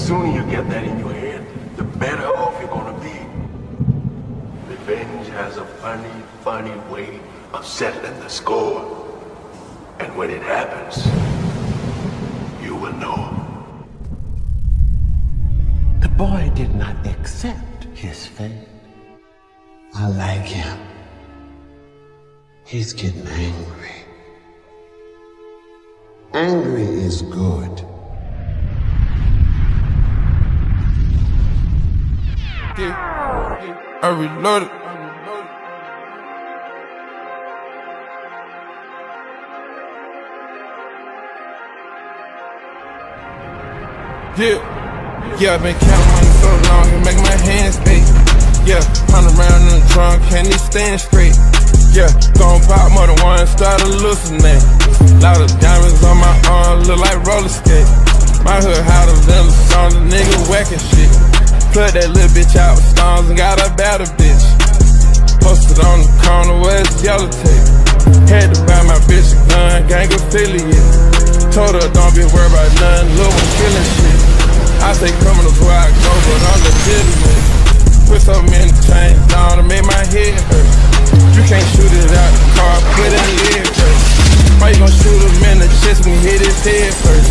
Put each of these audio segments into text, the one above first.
sooner you get that in your head, the better off you're gonna be. Revenge has a funny, funny way of settling the score. And when it happens, you will know. The boy did not accept his fate. I like him. He's getting angry. Angry is good. Yeah, I reloaded. Yeah, I've been counting money so long, it make my hands ache. Yeah, 100 round in the trunk, can't even stand straight. Yeah, gon' pop more than one, start hallucinating. Lot of diamonds on my arm, look like roller skate. My hood hotter than the song, the nigga whacking shit. Put that little bitch out with stones and got a better bitch. Posted on the corner where it's yellow tape. Had to buy my bitch a gun, gang affiliate. Told her don't be worried about nothing, little one killing shit. I say criminals where I go, but I'm legitimate. Put so many chains down to make my head hurt. You can't shoot it out the car, put it in leg first. Why you gon' shoot him in the chest when he hit his head first?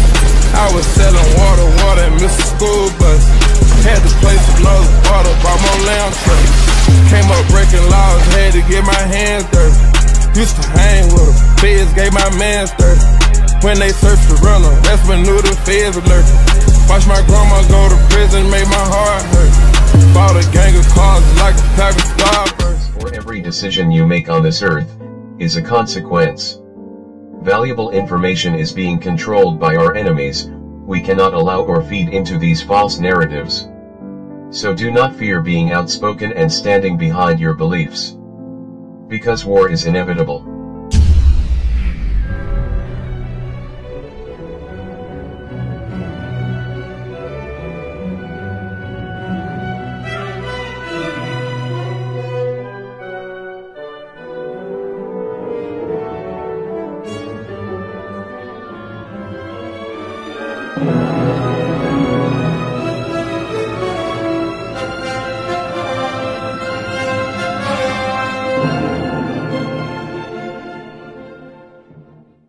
I was selling water and Mr. School Bus. Had to play some low water, bought more lamb trucks. Came up breaking laws, had to get my hands dirty. Used to hang with them, feds gave my mans dirty. When they searched the runner, that's when knew the feds were lurking. Watch my grandma go to prison, made my heart hurt. Bought a gang of cars like a pack of Starburst. For every decision you make on this earth, is a consequence. Valuable information is being controlled by our enemies, we cannot allow or feed into these false narratives. So do not fear being outspoken and standing behind your beliefs. Because war is inevitable.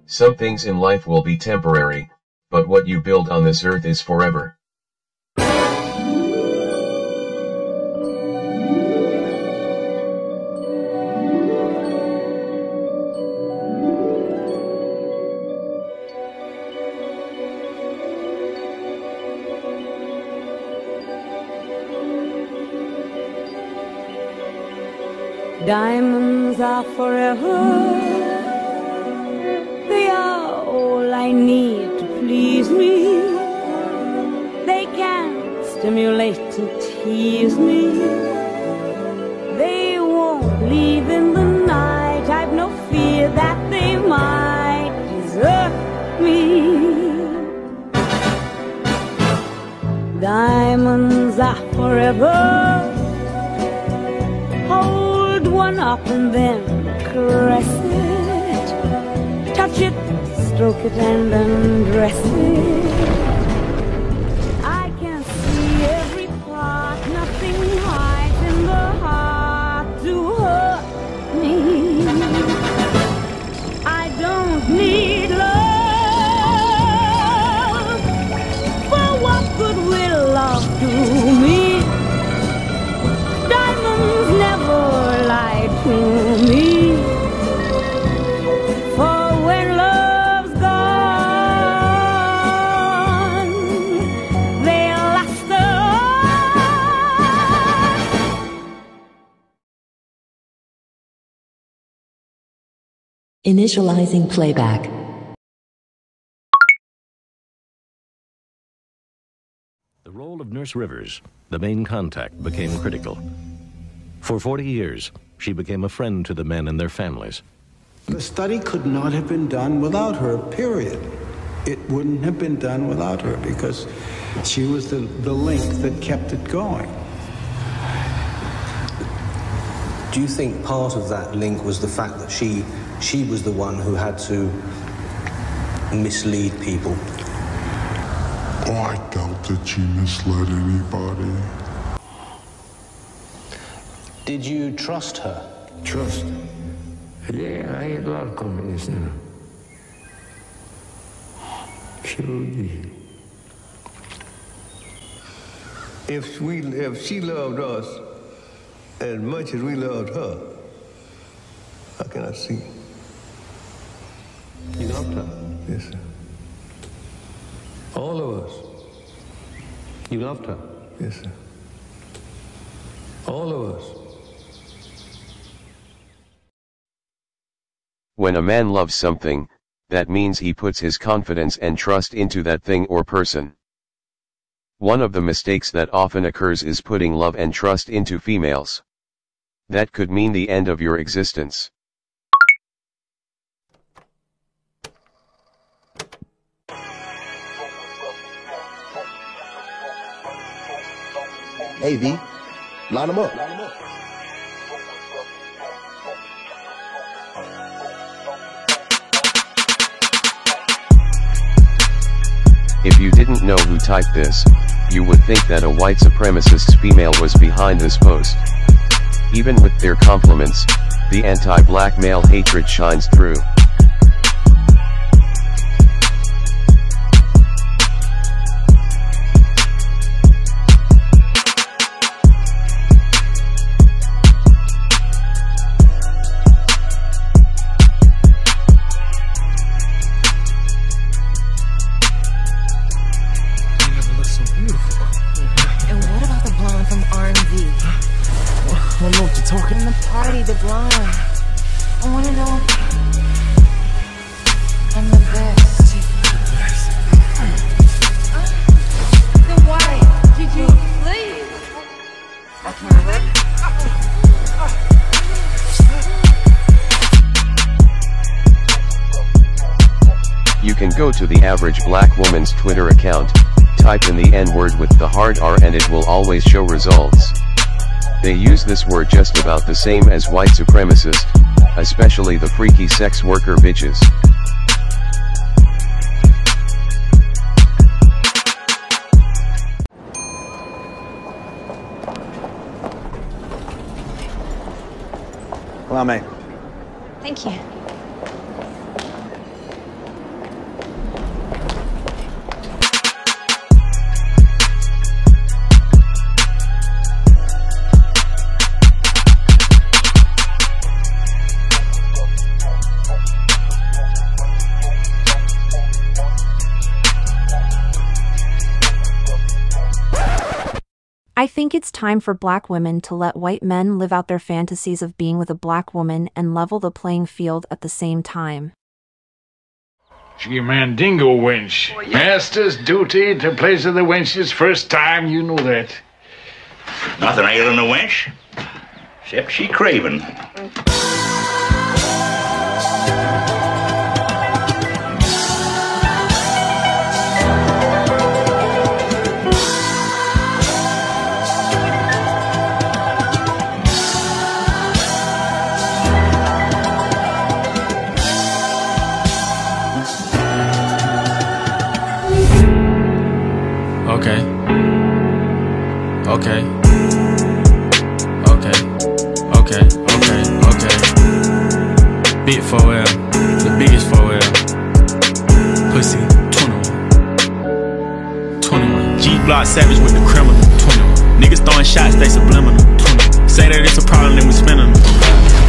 Some things in life will be temporary, but what you build on this earth is forever. Diamonds are forever. They are all I need to please me. They can stimulate and tease me. They won't leave in the night. I've no fear that they might desert me. Diamonds are forever. Hold one up and then caress it. Touch it, stroke it and undress it. I can see every part, nothing hides in the heart to hurt me. I don't need love, for what good will love do me? Diamonds never lie to me. Initializing playback. The role of Nurse Rivers, the main contact, became critical. For 40 years, she became a friend to the men and their families. The study could not have been done without her, period. It wouldn't have been done without her because she was the link that kept it going. Do you think part of that link was the fact that she was the one who had to mislead people? Oh, I doubt that she misled anybody. Did you trust her? Trust? Yeah, I had a lot of confidence in her. Sure did. If she loved us as much as we loved her, how can I see? You loved her? Yes, sir. All of us. You loved her? Yes, sir. All of us. When a man loves something, that means he puts his confidence and trust into that thing or person. One of the mistakes that often occurs is putting love and trust into females. That could mean the end of your existence. Hey, V, line them up. If you didn't know who typed this, you would think that a white supremacist's female was behind this post. Even with their compliments, the anti-black male hatred shines through. I don't know what you're talking. In the party, the blonde. I wanna know. I'm the best. The white. Did you please? I can't. You can go to the average black woman's Twitter account, type in the N-word with the hard R and it will always show results. They use this word just about the same as white supremacists, especially the freaky sex worker bitches. Well, mate. Thank you. I think it's time for black women to let white men live out their fantasies of being with a black woman and level the playing field at the same time. She a mandingo wench. Oh, yeah. Master's duty to pleasure the wench's first time, you know that. Nothing ailing a wench, except she craving. Okay. Okay. Okay. Okay. Okay. Okay. Big 4L. The biggest 4L. Pussy. 21. 21. G-Block savage with the criminal. 21. Niggas throwing shots, they subliminal. 21. Say that it's a problem, then we spinning them.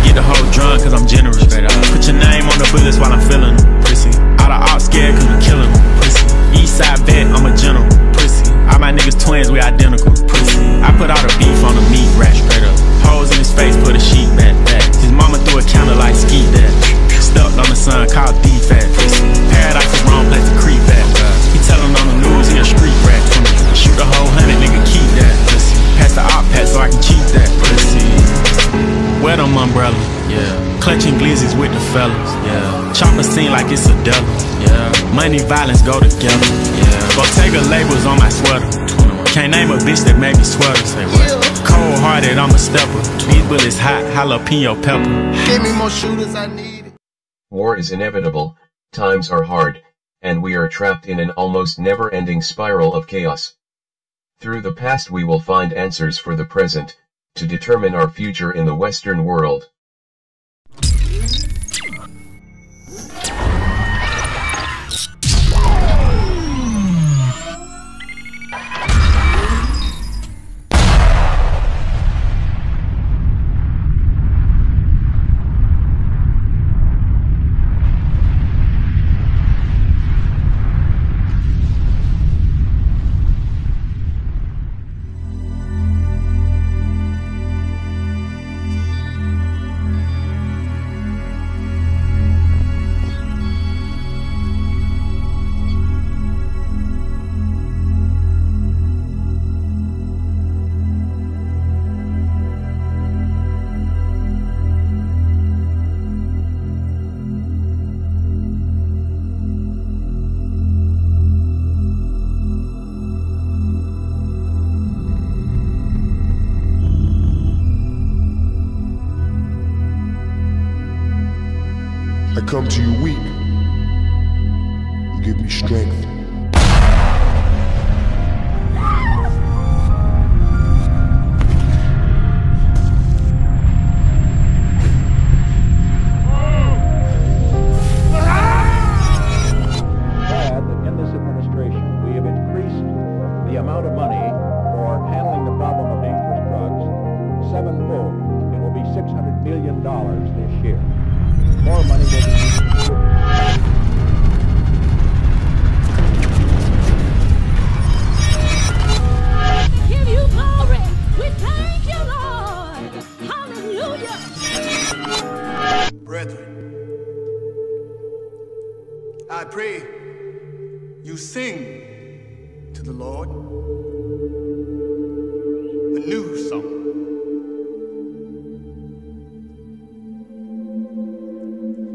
Get the whole drunk, cause I'm generous. Put your name on the bullets while I'm feeling them. Pussy. All the ops scared cause we killing them. Pussy. Eastside vet, I'm a general. Pussy. All my niggas twins, we identical. Pussy. I put all the beef on the meat rack. Straight up. Holes in his face, put a sheet back. His mama threw a counter like skeet that. Stuck on the sun, called D-Fat. Paradise is wrong place to creep at. He tellin' on the news, he a street rat. Shoot the whole 100, nigga, keep that. Pussy. Pass the op pad so I can cheat that. Pussy. Wear them umbrella. Yeah. Clutching glizzies with the fellas. Yeah. Chopper scene like it's a devil. Yeah. Money, violence go together. Yeah. Bottega labels on my sweater. 21. Can't name a bitch that made me sweater. Say what? Yeah. Cold hearted, I'm a stepper. These bullets hot, jalapeno pepper. Give me more shooters I need. War is inevitable, times are hard, and we are trapped in an almost never-ending spiral of chaos. Through the past we will find answers for the present, to determine our future in the Western world. I come to you weak. You give me strength. I pray you sing to the Lord a new song.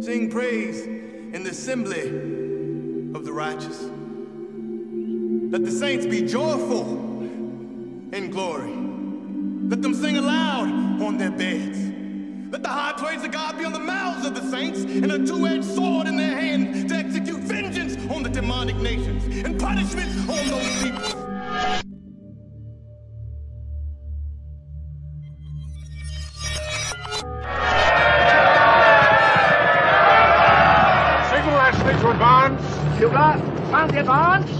Sing praise in the assembly of the righteous. Let the saints be joyful in glory. Let them sing aloud on their beds. Let the high praise of God be on the mouths of the saints and a two-edged sword in their hand to execute vengeance on the demonic nations and punishment on those people. Signal Ashley to advance. Bugler, sound the advance.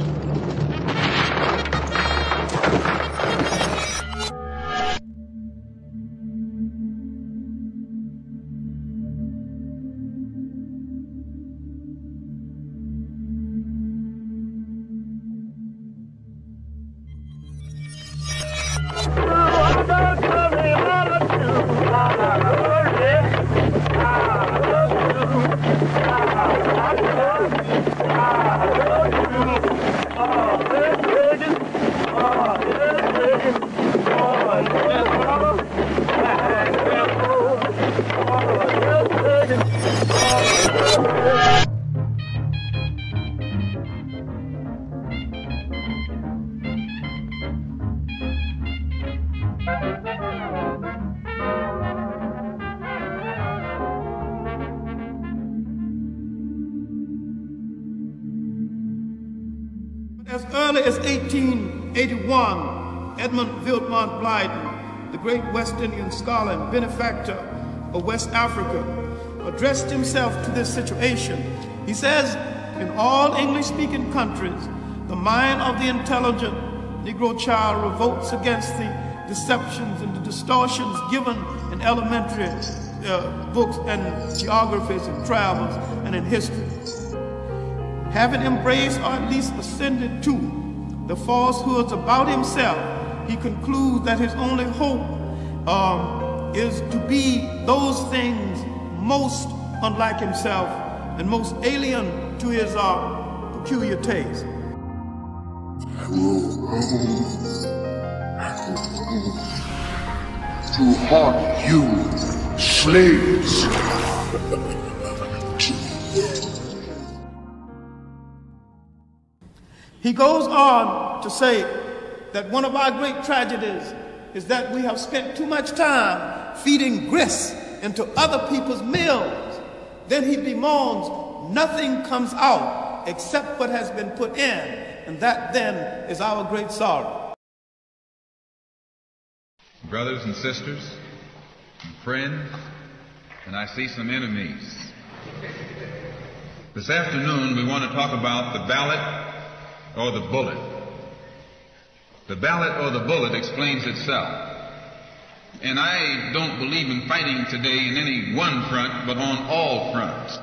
As early as 1881, Edmund Wilmot Blyden, the great West Indian scholar and benefactor of West Africa, addressed himself to this situation. He says, in all English-speaking countries, the mind of the intelligent Negro child revolts against the deceptions and the distortions given in elementary books and geographies and travels and in history. Having embraced or at least ascended to the falsehoods about himself, he concludes that his only hope is to be those things most unlike himself and most alien to his peculiar taste. I will go to haunt you, slaves. He goes on to say that one of our great tragedies is that we have spent too much time feeding grist into other people's mills. Then he bemoans, nothing comes out except what has been put in, and that then is our great sorrow. Brothers and sisters, and friends, and I see some enemies. This afternoon we want to talk about the ballot or the bullet. The ballot or the bullet explains itself. And I don't believe in fighting today in any one front, but on all fronts.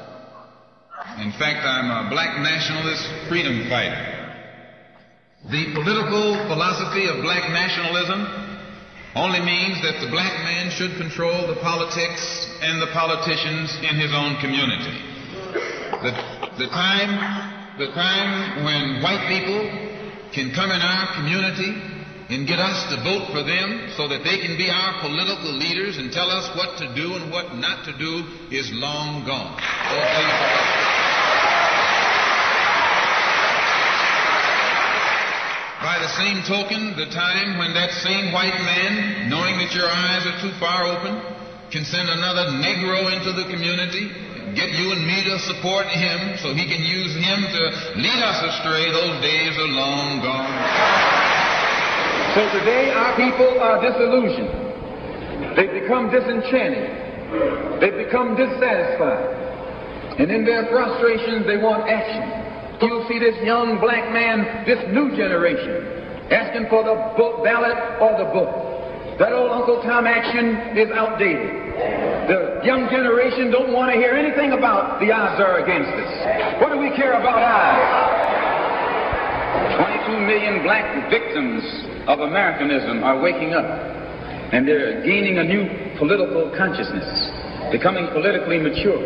In fact, I'm a black nationalist freedom fighter. The political philosophy of black nationalism only means that the black man should control the politics and the politicians in his own community. The time when white people can come in our community and get us to vote for them so that they can be our political leaders and tell us what to do and what not to do is long gone. By the same token, the time when that same white man, knowing that your eyes are too far open, can send another Negro into the community, get you and me to support him so he can use him to lead us astray, those days are long gone. So today our people are disillusioned. They've become disenchanted. They've become dissatisfied. And in their frustrations they want action. You'll see this young black man, this new generation, asking for the ballot or the book. That old Uncle Tom action is outdated. The young generation don't want to hear anything about the odds are against us. What do we care about odds? 22 million black victims of Americanism are waking up, and they're gaining a new political consciousness, becoming politically mature.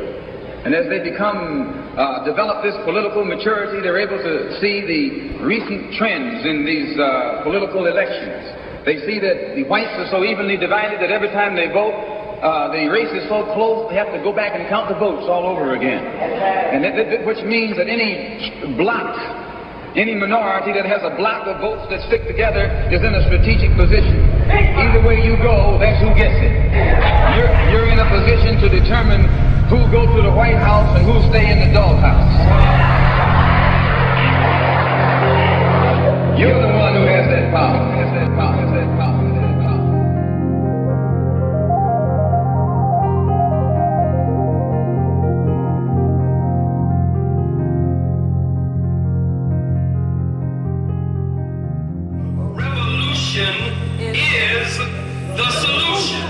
And as they develop this political maturity, they're able to see the recent trends in these political elections. They see that the whites are so evenly divided that every time they vote, the race is so close they have to go back and count the votes all over again. And which means that any block, any minority that has a block of votes that stick together is in a strategic position. Either way you go, that's who gets it. You're in a position to determine who'll go to the White House and who'll stay in the doghouse. You're the one who has that power. Has that power. Has that power. Has that power. Revolution is the solution.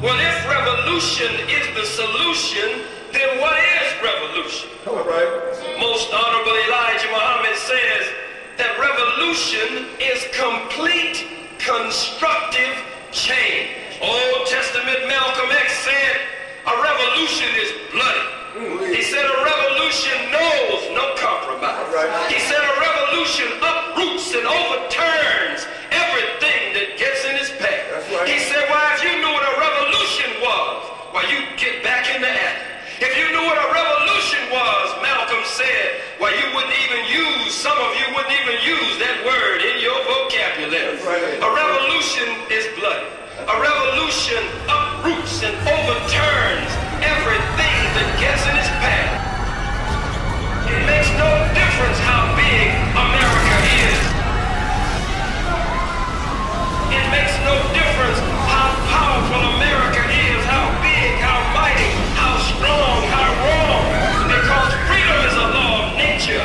Well, if revolution is the solution, then what is revolution? All right. Most Honorable Elijah Muhammad says that revolution is complete constructive change. Old Testament Malcolm X said a revolution is bloody. He said a revolution knows no compromise. Right. He said a revolution uproots and overturns everything that gets in its path. Right. He said, well, if you knew what a revolution was, well, you get back in the act. If you knew what a revolution was, Malcolm said, well, you wouldn't even use, some of you wouldn't even use that word in your vocabulary. Right. A revolution is bloody. A revolution uproots and overturns everything that gets in its path. It makes no difference how big America is. It makes no difference how powerful America is, how big, how mighty, how strong, how wrong, because freedom is a law of nature.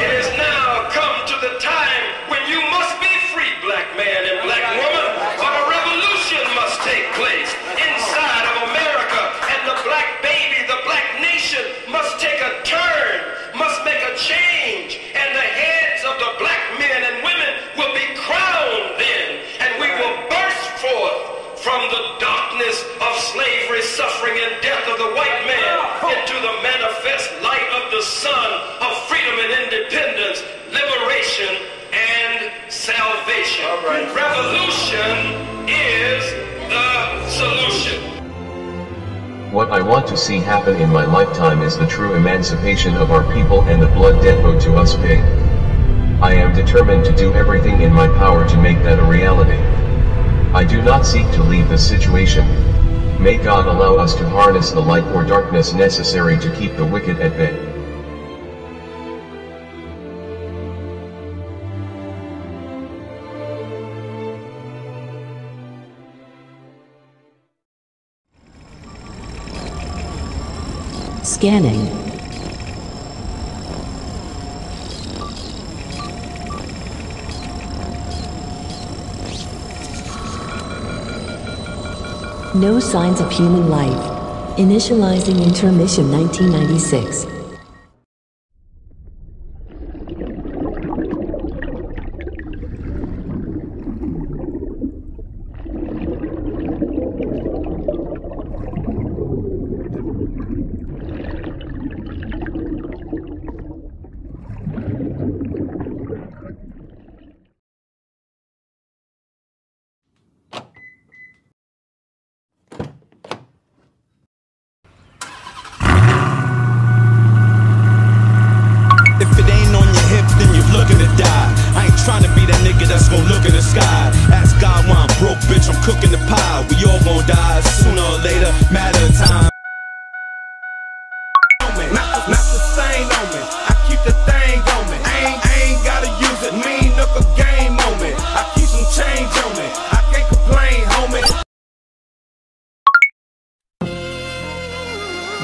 It has now come to the time when you must be free, black man and black woman, but a revolution must take place inside of America, and the black baby, the black nation must take a turn, must make a change, and the heads of the black men and women will be crowned then, and we will burst forth from the darkness of slavery, suffering, and death of the white man into the manifest light of the sun of freedom and independence, liberation, and salvation. Right. Revolution is the solution. What I want to see happen in my lifetime is the true emancipation of our people and the blood debt owed to us paid. I am determined to do everything in my power to make that a reality. I do not seek to leave the situation. May God allow us to harness the light or darkness necessary to keep the wicked at bay. Scanning. No signs of human life. Initializing intermission 1996.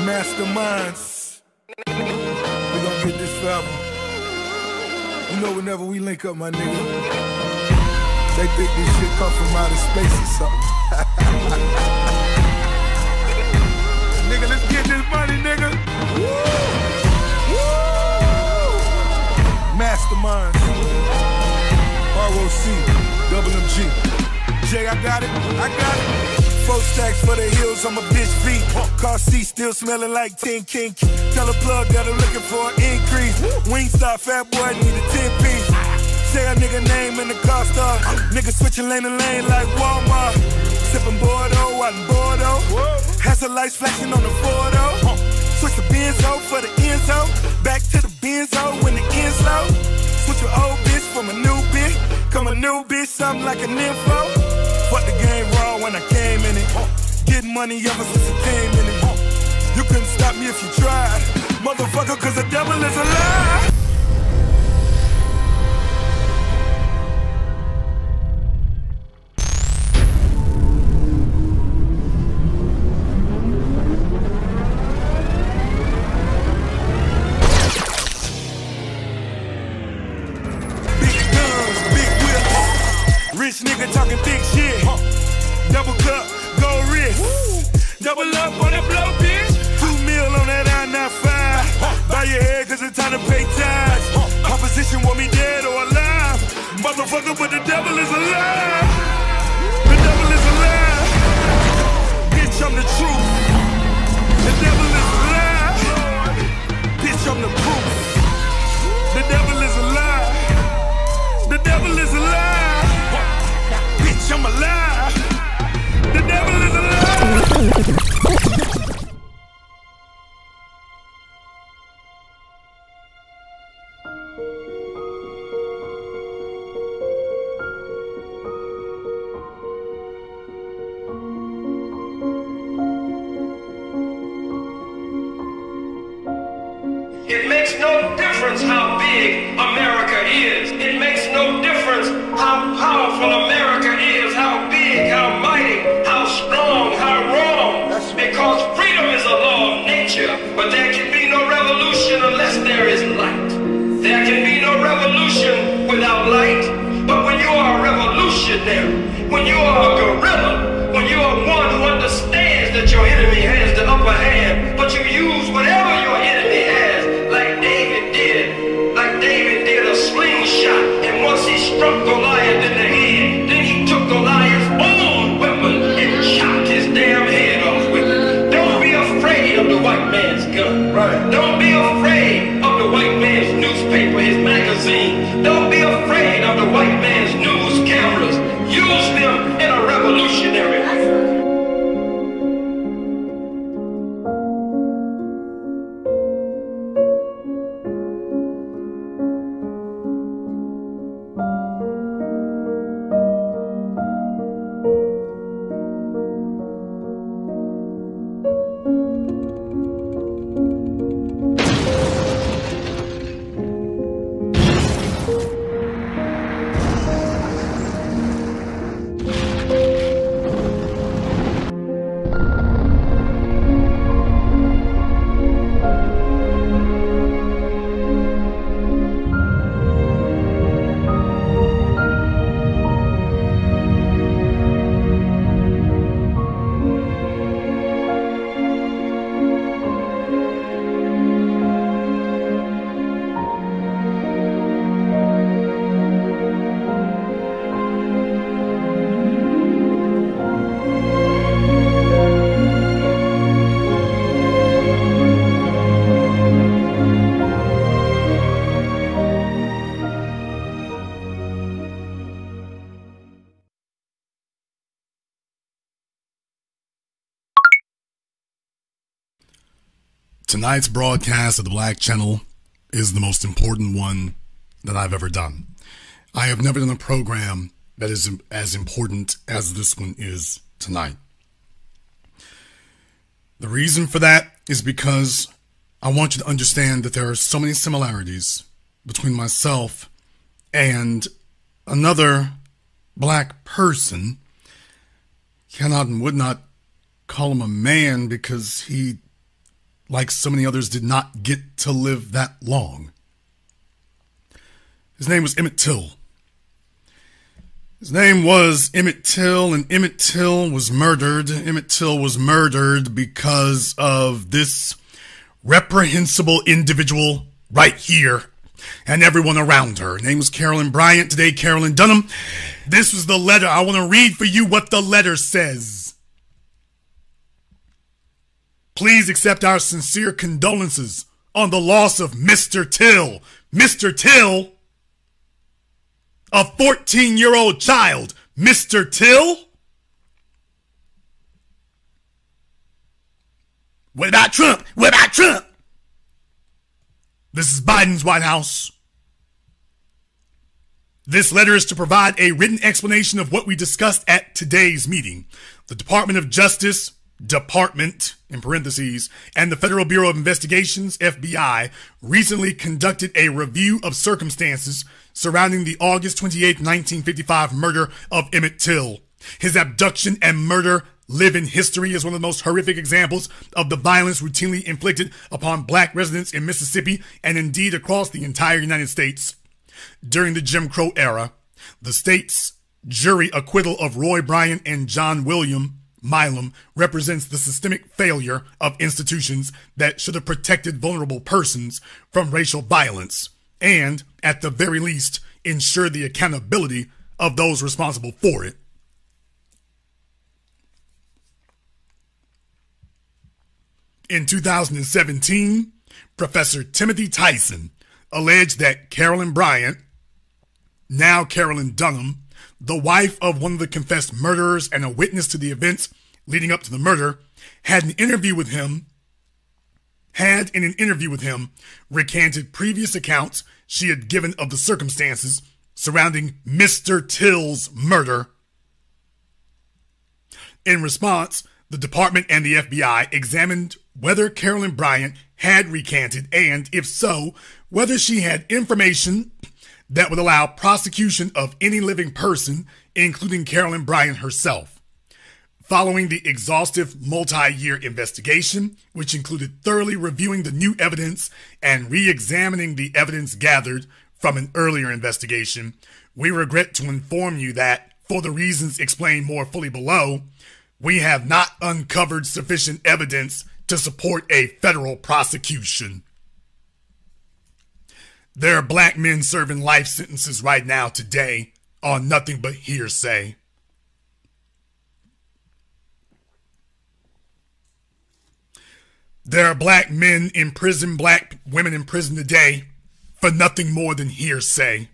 Masterminds. We gonna get this forever. You know, whenever we link up, my nigga, they think this shit come from outer space or something. Nigga, let's get this money, nigga. Masterminds. ROC, double MG. Jay, I got it. 4 stacks for the hills, I'm a bitch beat. Car seat still smelling like 10 King. Tell a plug that I'm looking for an increase. Wingstop, fat boy, need a 10-piece. Say a nigga name in the car star. Nigga switching lane to lane like Walmart. Sipping Bordeaux out in Bordeaux. Has the lights flashing on the Fordo. Switch the Benzo for the Enzo. Back to the Benzo when the end's low. Switch your old bitch from a new bitch. Come a new bitch, something like an info. Fuck the game raw when I came in it. Getting money ever since I came in it. You couldn't stop me if you tried. Motherfucker, cause the devil is alive. Rich nigga talking big shit. Double cup, gold wrist. Double up on the blow, bitch. 2 mil on that I-95. Bow your head cause it's time to pay tithes. Opposition want me dead or alive. Motherfucker, but the devil is alive. The devil is alive. Bitch, I'm the truth. The devil is alive. Bitch, I'm the proof. The devil is alive. The devil is alive. Bitch, I'm alive. The devil is alive. It makes no difference how big America is. It makes no difference how powerful America is, how big, how mighty, how strong, how wrong. Because freedom is a law of nature, but there can be no revolution unless there is light. There can be no revolution without light. But when you are a revolutionary, when you are a guerrilla, when you are one who understands that your enemy has the upper hand, but you use whatever your enemy has, like David did a slingshot, and once he struck Goliath in the head, then he took Goliath's own weapon and chopped his damn head off with it. Don't be afraid of the white man's gun. Right. Don't be afraid of the white man's newspaper, his magazine. Don't be afraid of the white man's news cameras. Use them in a revolutionary way. Tonight's broadcast of the Black Channel is the most important one that I've ever done. I have never done a program that is as important as this one is tonight. The reason for that is because I want you to understand that there are so many similarities between myself and another black person. Cannot and would not call him a man because he, like so many others, did not get to live that long. His name was Emmett Till. His name was Emmett Till, and Emmett Till was murdered. Emmett Till was murdered because of this reprehensible individual right here and everyone around her. Her name was Carolyn Bryant, today Carolyn Dunham. This was the letter. I want to read for you what the letter says. Please accept our sincere condolences on the loss of Mr. Till. Mr. Till? A 14-year-old child. Mr. Till? What about Trump? What about Trump? This is Biden's White House. This letter is to provide a written explanation of what we discussed at today's meeting. The Department of Justice, Department, in parentheses, and the Federal Bureau of Investigations, FBI, recently conducted a review of circumstances surrounding the August 28, 1955 murder of Emmett Till. His abduction and murder live in history as one of the most horrific examples of the violence routinely inflicted upon black residents in Mississippi and indeed across the entire United States. During the Jim Crow era, the state's jury acquittal of Roy Bryant and John William Milam represents the systemic failure of institutions that should have protected vulnerable persons from racial violence and, at the very least, ensure the accountability of those responsible for it. In 2017, Professor Timothy Tyson alleged that Carolyn Bryant, now Carolyn Dunham, the wife of one of the confessed murderers and a witness to the events leading up to the murder, in an interview with him, recanted previous accounts she had given of the circumstances surrounding Mr. Till's murder. In response, the department and the FBI examined whether Carolyn Bryant had recanted and, if so, whether she had information that would allow prosecution of any living person, including Carolyn Bryant herself. Following the exhaustive multi-year investigation, which included thoroughly reviewing the new evidence and re-examining the evidence gathered from an earlier investigation, we regret to inform you that, for the reasons explained more fully below, we have not uncovered sufficient evidence to support a federal prosecution. There are black men serving life sentences right now today on nothing but hearsay. There are black men in prison, black women in prison today for nothing more than hearsay.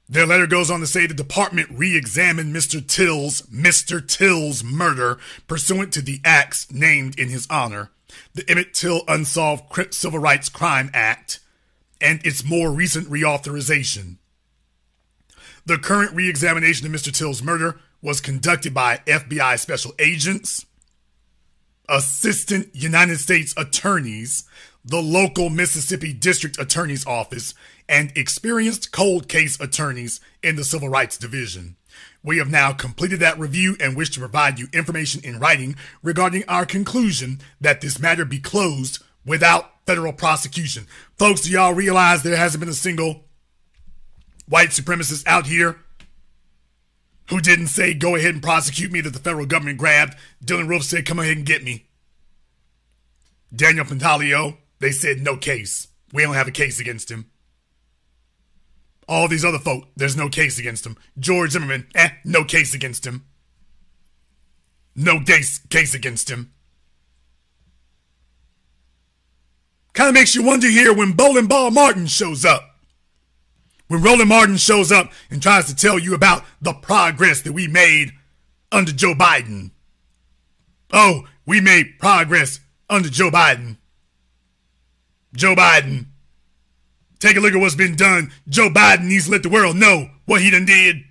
Their letter goes on to say the department re-examined Mr. Till's murder pursuant to the acts named in his honor, the Emmett Till Unsolved Civil Rights Crime Act, and its more recent reauthorization. The current re-examination of Mr. Till's murder was conducted by FBI special agents, assistant United States attorneys, the local Mississippi District Attorney's Office, and experienced cold case attorneys in the Civil Rights Division. We have now completed that review and wish to provide you information in writing regarding our conclusion that this matter be closed without federal prosecution. Folks, do y'all realize there hasn't been a single white supremacist out here who didn't say, go ahead and prosecute me, that the federal government grabbed? Dylan Roof said, come ahead and get me. Daniel Pantaleo, they said, no case. We don't have a case against him. All these other folk, there's no case against him. George Zimmerman, no case against him. No case against him. Kind of makes you wonder here when Bowling Ball Martin shows up. When Roland Martin shows up and tries to tell you about the progress that we made under Joe Biden. Oh, we made progress under Joe Biden. Joe Biden. Take a look at what's been done. Joe Biden needs to let the world know what he done did.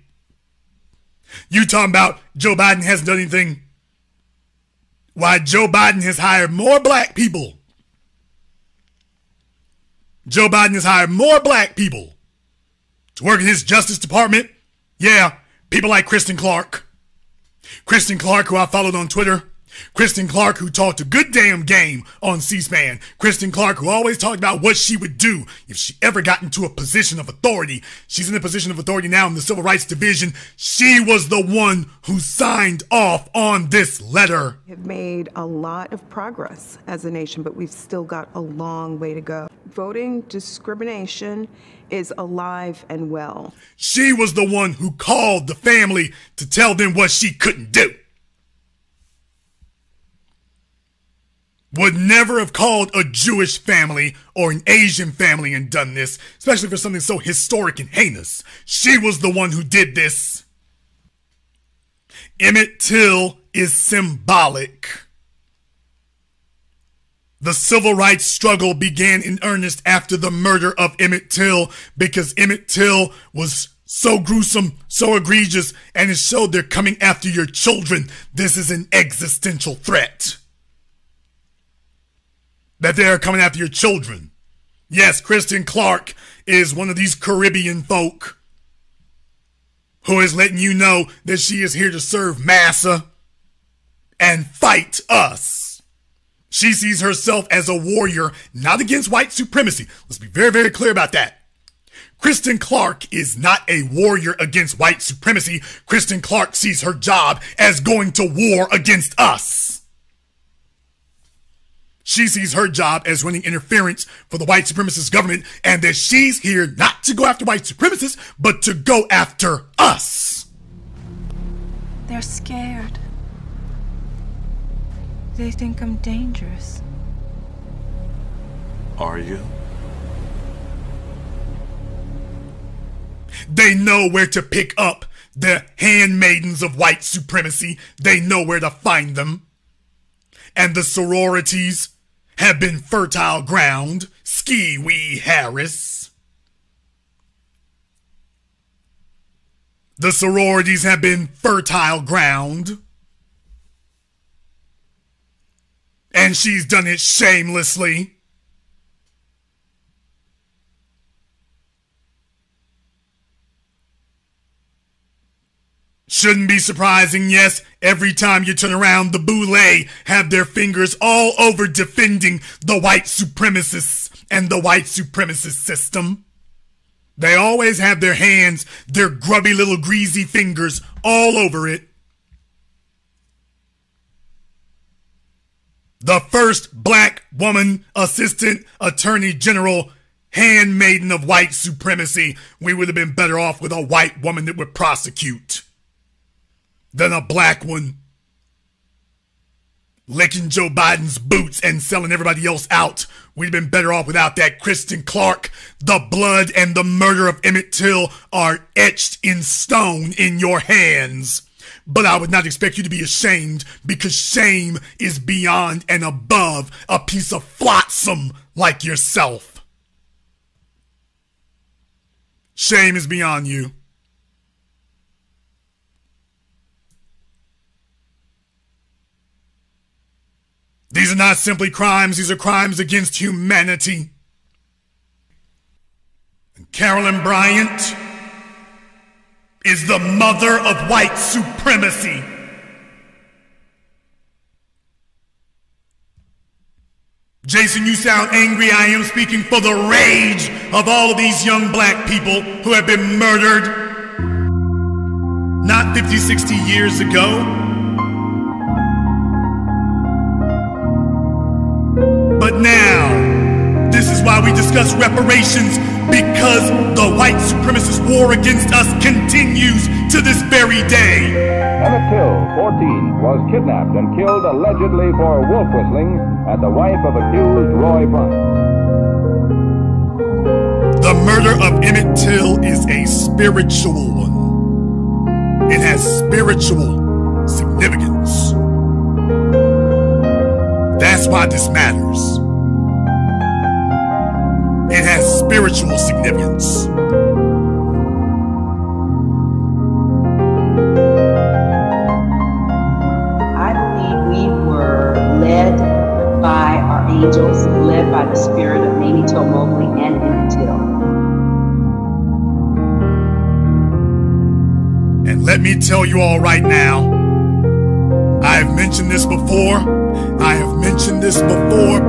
You talking about Joe Biden hasn't done anything? Why, Joe Biden has hired more black people. Joe Biden has hired more black people to work in his Justice Department. Yeah, people like Kristen Clark. Kristen Clark, who I followed on Twitter. Kristen Clark, who talked a good damn game on C-SPAN. Kristen Clark, who always talked about what she would do if she ever got into a position of authority. She's in a position of authority now in the Civil Rights Division. She was the one who signed off on this letter. We have made a lot of progress as a nation, but we've still got a long way to go. Voting discrimination is alive and well. She was the one who called the family to tell them what she couldn't do. Would never have called a Jewish family or an Asian family and done this, especially for something so historic and heinous. She was the one who did this. Emmett Till is symbolic. The civil rights struggle began in earnest after the murder of Emmett Till because Emmett Till was so gruesome, so egregious, and it showed they're coming after your children. This is an existential threat. That they are coming after your children. Yes, Kristen Clark is one of these Caribbean folk who is letting you know that she is here to serve massa and fight us. She sees herself as a warrior, not against white supremacy. Let's be very, very clear about that. Kristen Clark is not a warrior against white supremacy. Kristen Clark sees her job as going to war against us. She sees her job as running interference for the white supremacist government, and that she's here not to go after white supremacists, but to go after us. They're scared. They think I'm dangerous. Are you? They know where to pick up the handmaidens of white supremacy. They know where to find them. And the sororities have been fertile ground. Ski Wee Harris. The sororities have been fertile ground. And she's done it shamelessly. Shouldn't be surprising, yes, every time you turn around, the boule have their fingers all over defending the white supremacists and the white supremacist system. They always have their hands, their grubby little greasy fingers all over it. The first black woman assistant attorney general, handmaiden of white supremacy. We would have been better off with a white woman that would prosecute than a black one licking Joe Biden's boots and selling everybody else out. We'd been better off without that. Kristen Clark. The blood and the murder of Emmett Till are etched in stone in your hands. But I would not expect you to be ashamed, because shame is beyond and above a piece of flotsam like yourself. Shame is beyond you. These are not simply crimes, these are crimes against humanity. And Carolyn Bryant is the mother of white supremacy. Jason, you sound angry. I am speaking for the rage of all of these young black people who have been murdered not 50, 60 years ago, but now. This is why we discuss reparations, because the white supremacist war against us continues to this very day. Emmett Till, 14, was kidnapped and killed allegedly for wolf whistling at the wife of accused Roy Bryant. The murder of Emmett Till is a spiritual one. It has spiritual significance. That's why this matters. It has spiritual significance. I believe we were led by our angels, led by the spirit of Mamie Till Mobley and Emmett Till. And let me tell you all right now, I've mentioned this before,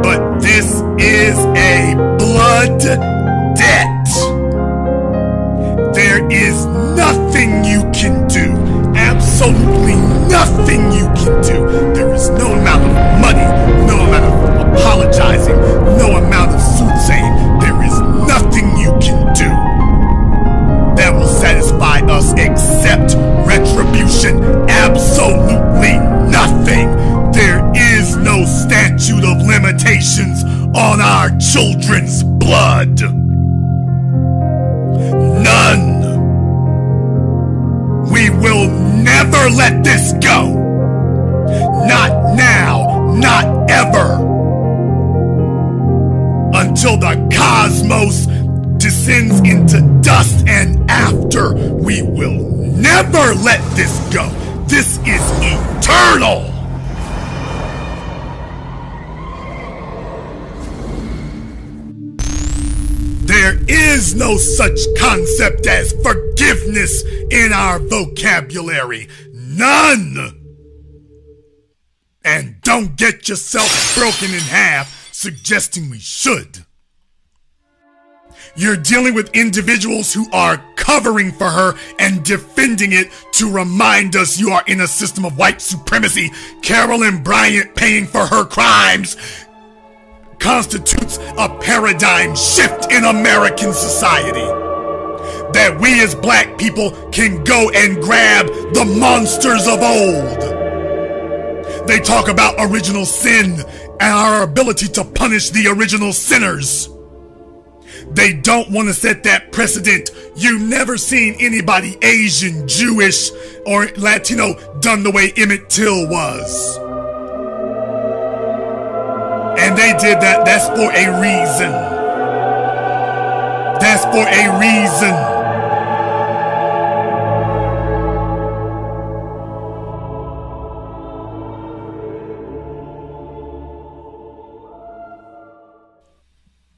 but this is a blood debt. There is nothing you can do, absolutely nothing you can do. There is no amount of money, no amount of apologizing, no amount of soothsaying. There is nothing you can do that will satisfy us except retribution. Absolutely nothing. There is no statute of limitations on our children's blood. None. We will never let this go. Not now, not ever. Until the cosmos descends into dust, and after, we will never let this go. This is eternal. There is no such concept as forgiveness in our vocabulary. None. And don't get yourself broken in half suggesting we should. You're dealing with individuals who are covering for her and defending it to remind us you are in a system of white supremacy. Carolyn Bryant paying for her crimes constitutes a paradigm shift in American society. That we as black people can go and grab the monsters of old. They talk about original sin and our ability to punish the original sinners. They don't want to set that precedent. You've never seen anybody Asian, Jewish, or Latino done the way Emmett Till was. And they did that. That's for a reason. That's for a reason.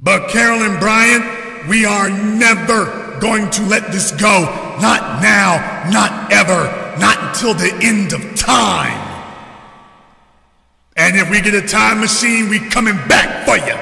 But Carolyn Bryant, we are never going to let this go. Not now, not ever, not until the end of time. And if we get a time machine, we coming back for you.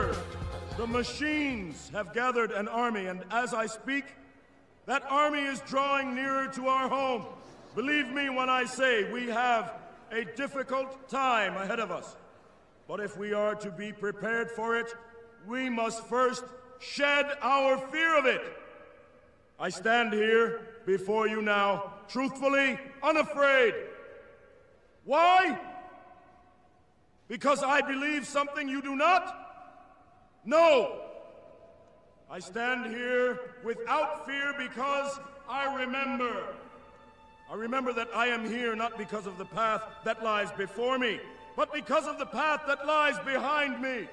word. The machines have gathered an army, and as I speak, that army is drawing nearer to our home. Believe me when I say we have a difficult time ahead of us. But if we are to be prepared for it, we must first shed our fear of it. I stand here before you now, truthfully, unafraid. Why? Because I believe something you do not? No. I stand here without fear because I remember. I remember that I am here not because of the path that lies before me, but because of the path that lies behind me.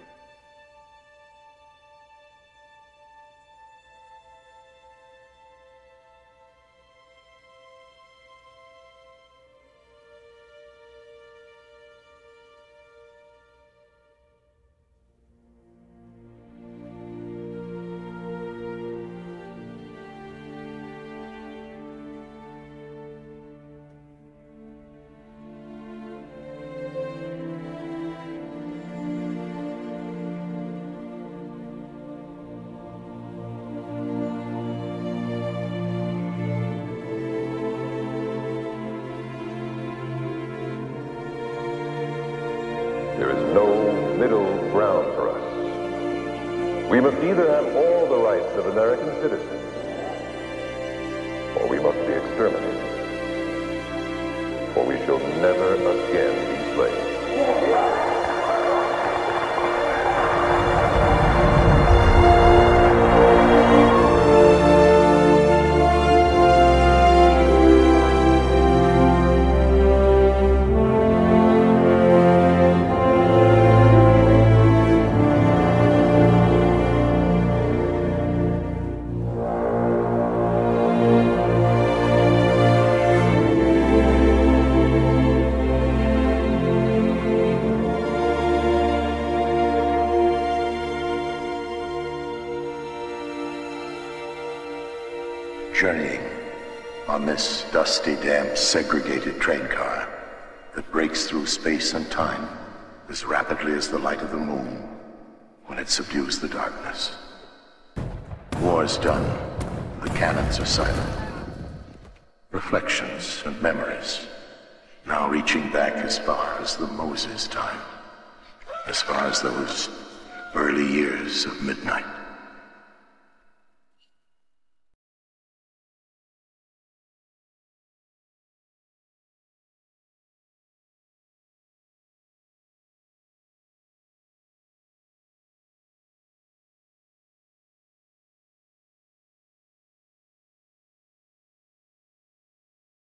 There is no middle ground for us. We must either have all the rights of American citizens, or we must be exterminated, or we shall never again be slaves. Journeying on this dusty, damp, segregated train car that breaks through space and time as rapidly as the light of the moon when it subdues the darkness. War's done. The cannons are silent. Reflections and memories, now reaching back as far as the Moses time, as far as those early years of midnight.